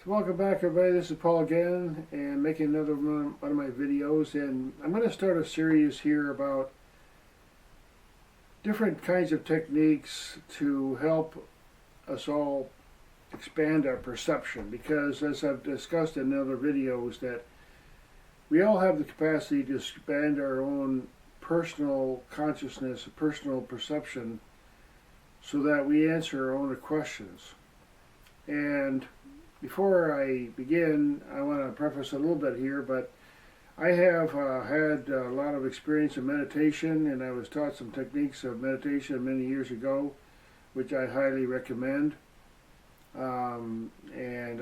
Welcome back, everybody. This is Paul again, and making another one of my videos. And I'm going to start a series here about different kinds of techniques to help us all expand our perception. Because as I've discussed in other videos, that we all have the capacity to expand our own personal consciousness, personal perception, so that we answer our own questions. And before I begin, I want to preface a little bit here, but I have had a lot of experience in meditation, and I was taught some techniques of meditation many years ago, which I highly recommend. And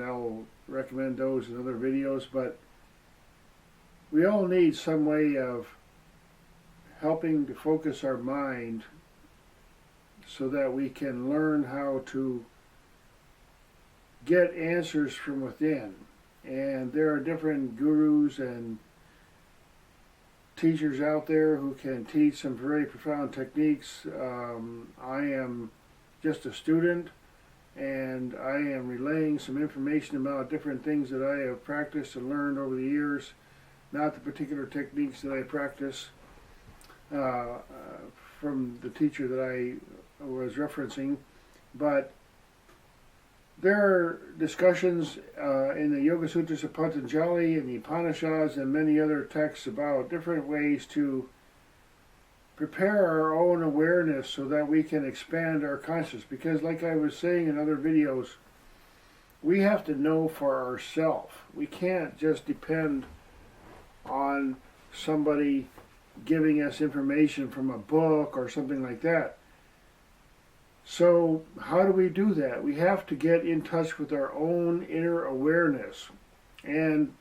I'll recommend those in other videos, but we all need some way of helping to focus our mind so that we can learn how to get answers from within. And there are different gurus and teachers out there who can teach some very profound techniques. I am just a student, and I am relaying some information about different things that I have practiced and learned over the years, not the particular techniques that I practice from the teacher that I was referencing, but there are discussions in the Yoga Sutras of Patanjali and the Upanishads and many other texts about different ways to prepare our own awareness so that we can expand our consciousness. Because like I was saying in other videos, we have to know for ourselves. We can't just depend on somebody giving us information from a book or something like that. So how do we do that? We have to get in touch with our own inner awareness. And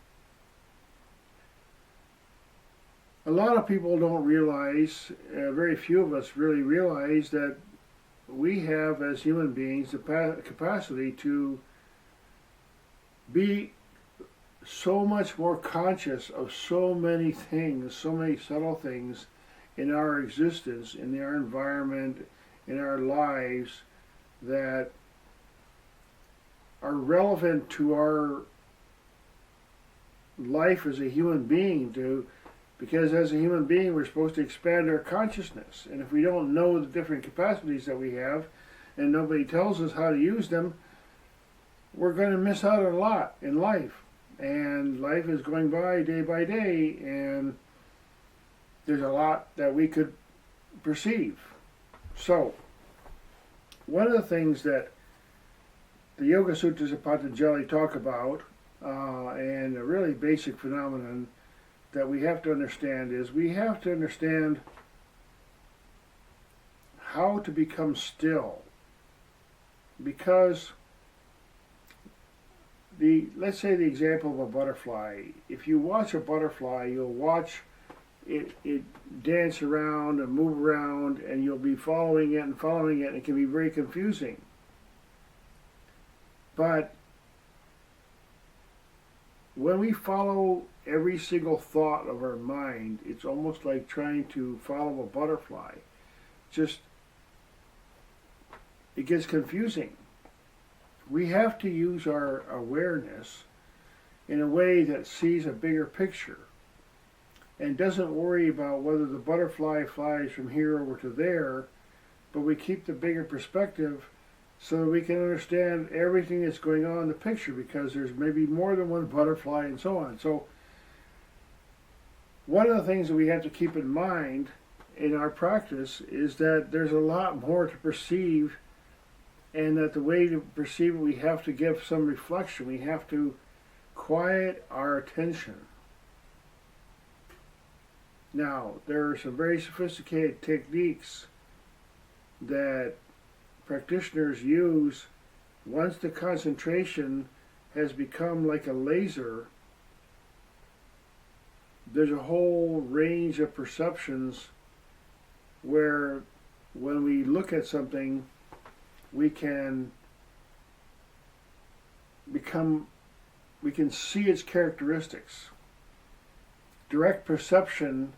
a lot of people don't realize, very few of us really realize, that we have as human beings the capacity to be so much more conscious of so many things, so many subtle things in our existence, in our environment, in our lives, that are relevant to our life as a human being, because as a human being we're supposed to expand our consciousness. And if we don't know the different capacities that we have, and nobody tells us how to use them, we're going to miss out on a lot in life. And life is going by day, and there's a lot that we could perceive. So, one of the things that the Yoga Sutras of Patanjali talk about, and a really basic phenomenon that we have to understand, is we have to understand how to become still. Because let's say the example of a butterfly. If you watch a butterfly, you'll watch it dance around and move around, and you'll be following it, and it can be very confusing. But when we follow every single thought of our mind, it's almost like trying to follow a butterfly. It gets confusing. We have to use our awareness in a way that sees a bigger picture and doesn't worry about whether the butterfly flies from here over to there, but we keep the bigger perspective so that we can understand everything that's going on in the picture, because there's maybe more than one butterfly and so on. So one of the things that we have to keep in mind in our practice is that there's a lot more to perceive, and that the way to perceive it, we have to give some reflection. We have to quiet our attention. Now, there are some very sophisticated techniques that practitioners use once the concentration has become like a laser. There's a whole range of perceptions where when we look at something, we can see its characteristics. Direct perception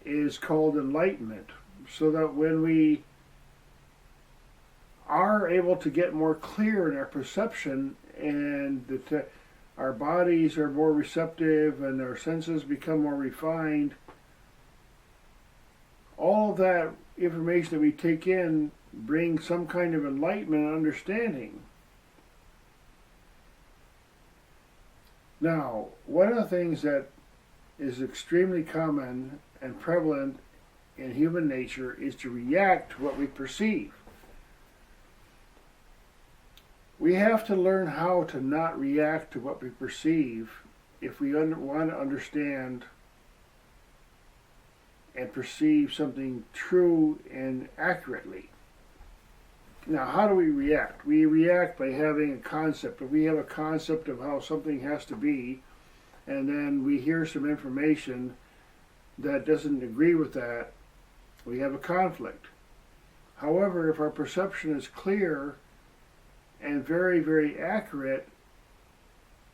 is called enlightenment, so that when we are able to get more clear in our perception and our bodies are more receptive and our senses become more refined, all of that information that we take in brings some kind of enlightenment and understanding. Now, one of the things that is extremely common and prevalent in human nature is to react to what we perceive. We have to learn how to not react to what we perceive if we want to understand and perceive something true and accurately. Now, how do we react? We react by having a concept. If we have a concept of how something has to be, and then we hear some information that doesn't agree with that, we have a conflict. However, if our perception is clear and very, very accurate,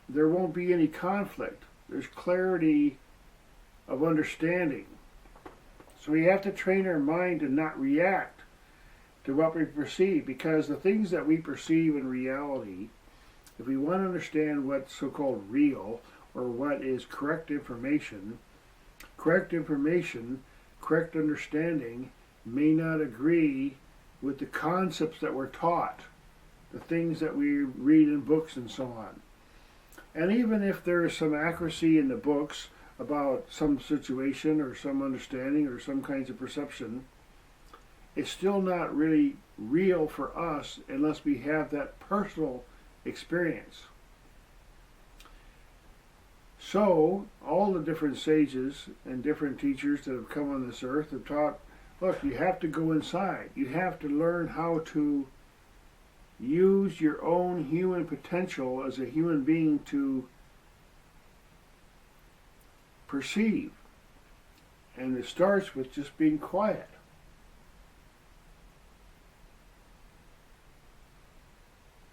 there won't be any conflict. There's clarity of understanding. So we have to train our mind to not react to what we perceive, because the things that we perceive in reality, if we want to understand what's so-called real, or what is correct information, correct understanding may not agree with the concepts that we're taught, the things that we read in books and so on. And even if there is some accuracy in the books about some situation or some understanding or some kinds of perception, it's still not really real for us unless we have that personal experience. So, all the different sages and different teachers that have come on this earth have taught, look, you have to go inside. You have to learn how to use your own human potential as a human being to perceive. And it starts with just being quiet.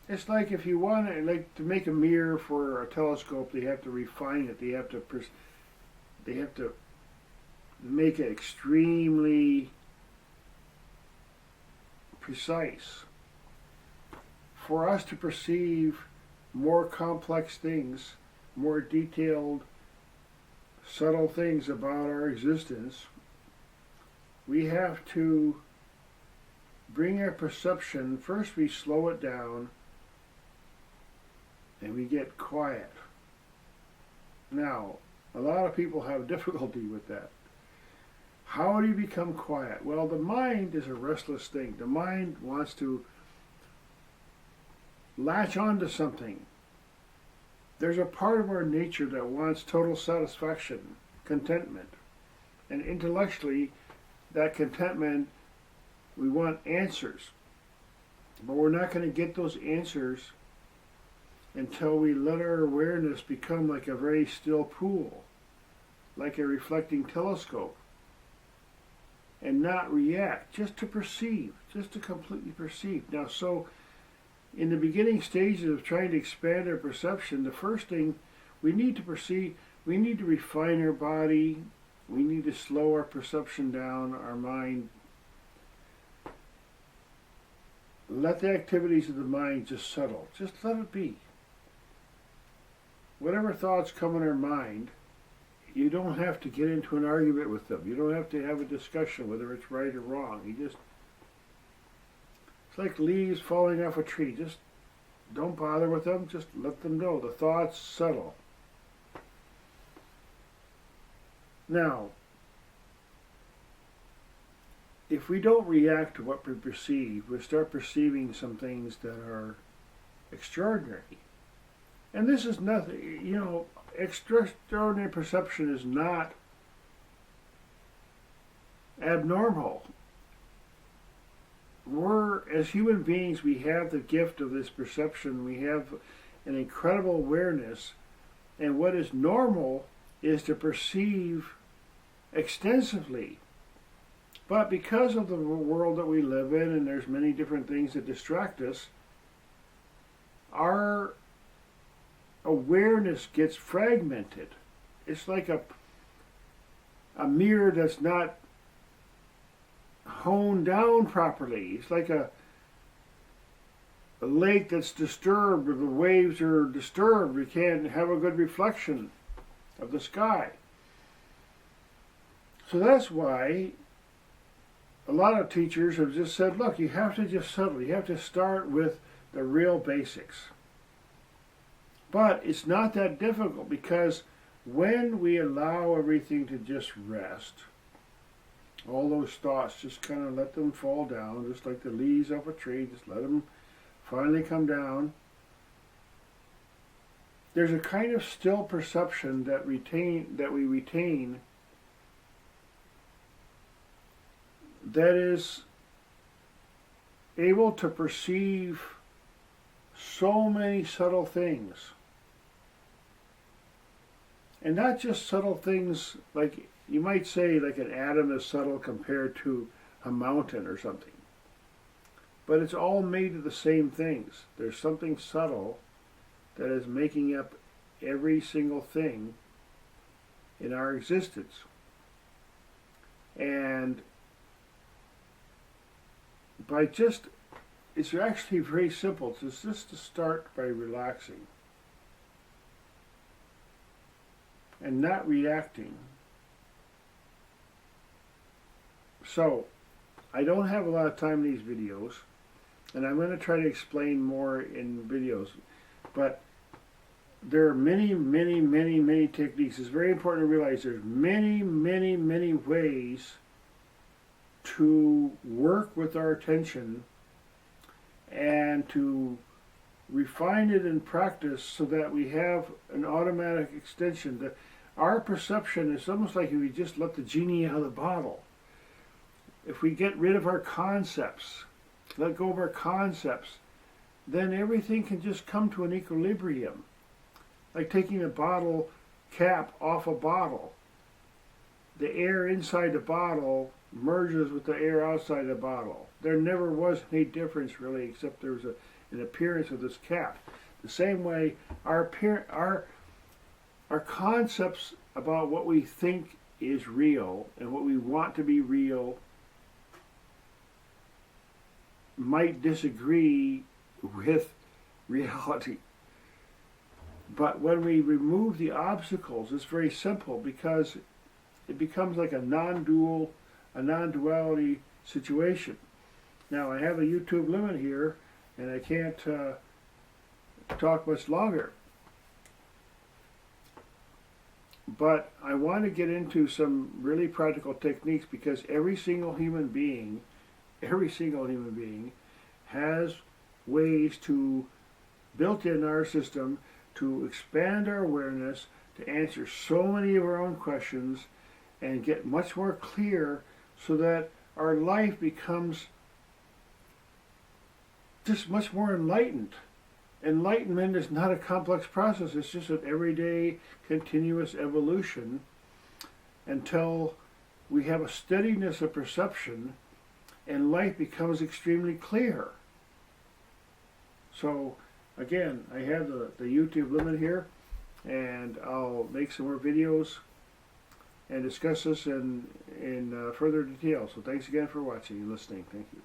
It's like if you want to make a mirror for a telescope, they have to refine it. They have to make it extremely precise. For us to perceive more complex things, more detailed, subtle things about our existence, we have to bring our perception, first we slow it down, and we get quiet. Now, a lot of people have difficulty with that. How do you become quiet? Well, the mind is a restless thing. The mind wants to latch on to something. There's a part of our nature that wants total satisfaction, contentment. And intellectually, that contentment, we want answers. But we're not going to get those answers until we let our awareness become like a very still pool, like a reflecting telescope, and not react, just to perceive, just to completely perceive. Now, so in the beginning stages of trying to expand our perception, the first thing we need to perceive, we need to refine our body, we need to slow our perception down, our mind. Let the activities of the mind just settle. Just let it be. Whatever thoughts come in our mind, you don't have to get into an argument with them. You don't have to have a discussion whether it's right or wrong. It's like leaves falling off a tree. Just don't bother with them. Just let them go. The thoughts settle. Now, if we don't react to what we perceive, we start perceiving some things that are extraordinary. And this is nothing, extraordinary perception is not abnormal. As human beings, we have the gift of this perception. We have an incredible awareness. And what is normal is to perceive extensively. But because of the world that we live in, and there's many different things that distract us, our awareness gets fragmented. It's like a mirror that's not honed down properly. It's like a lake that's disturbed, or the waves are disturbed. We can't have a good reflection of the sky. So that's why a lot of teachers have just said, look, you have to just settle. You have to start with the real basics. But it's not that difficult, because when we allow everything to just rest, all those thoughts, just kind of let them fall down, just like the leaves off a tree, just let them finally come down. There's a kind of still perception that we retain that is able to perceive so many subtle things. And not just subtle things, like you might say like an atom is subtle compared to a mountain or something. But it's all made of the same things. There's something subtle that is making up every single thing in our existence. And it's actually very simple. It's just to start by relaxing and not reacting. So, I don't have a lot of time in these videos, and I'm going to try to explain more in videos, but there are many, many, many, many techniques. It's very important to realize there's many, many, many ways to work with our attention and to refine it in practice so that we have an automatic extension. That our perception is almost like if we just let the genie out of the bottle. If we get rid of our concepts, let go of our concepts, then everything can just come to an equilibrium. Like taking a bottle cap off a bottle. The air inside the bottle merges with the air outside the bottle. There never was any difference really, except there was an appearance of this cap. The same way, our concepts about what we think is real and what we want to be real might disagree with reality. But when we remove the obstacles, it's very simple, because it becomes like a non-duality situation. Now, I have a YouTube limit here, and I can't talk much longer. But I want to get into some really practical techniques, because every single human being has ways to, built in our system, to expand our awareness, to answer so many of our own questions, and get much more clear so that our life becomes just much more enlightened. Enlightenment is not a complex process. It's just an everyday, continuous evolution until we have a steadiness of perception and life becomes extremely clear. So, again, I have the YouTube limit here, and I'll make some more videos and discuss this in further detail. So thanks again for watching and listening. Thank you.